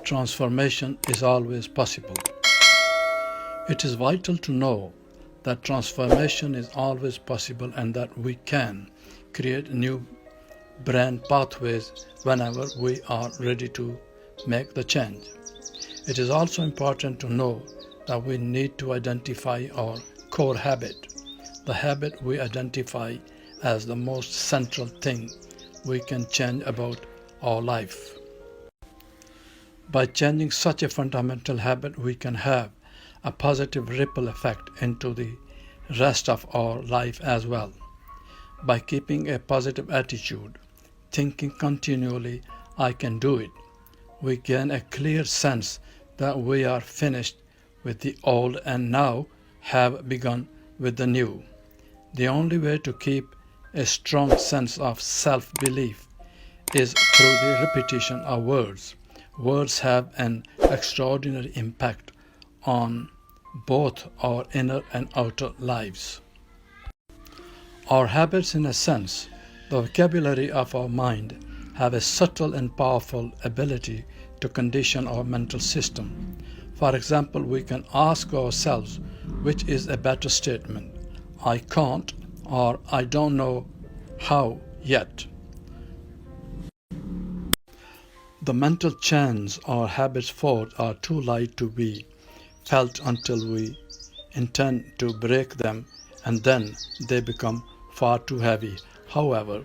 transformation is always possible. It is vital to know that transformation is always possible and that we can create new brain pathways whenever we are ready to make the change. It is also important to know that we need to identify our core habit, the habit we identify as the most central thing we can change about our life. By changing such a fundamental habit, we can have a positive ripple effect into the rest of our life as well. By keeping a positive attitude, thinking continually, I can do it, we gain a clear sense that we are finished with the old and now have begun with the new. The only way to keep a strong sense of self-belief is through the repetition of words. Words have an extraordinary impact on both our inner and outer lives. Our habits, in a sense, the vocabulary of our mind, have a subtle and powerful ability to condition our mental system. For example, we can ask ourselves which is a better statement, I can't or I don't know how yet. The mental chains our habits forge are too light to be felt until we intend to break them, and then they become far too heavy. However,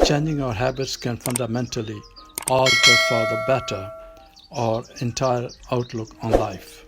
changing our habits can fundamentally alter for the better our entire outlook on life.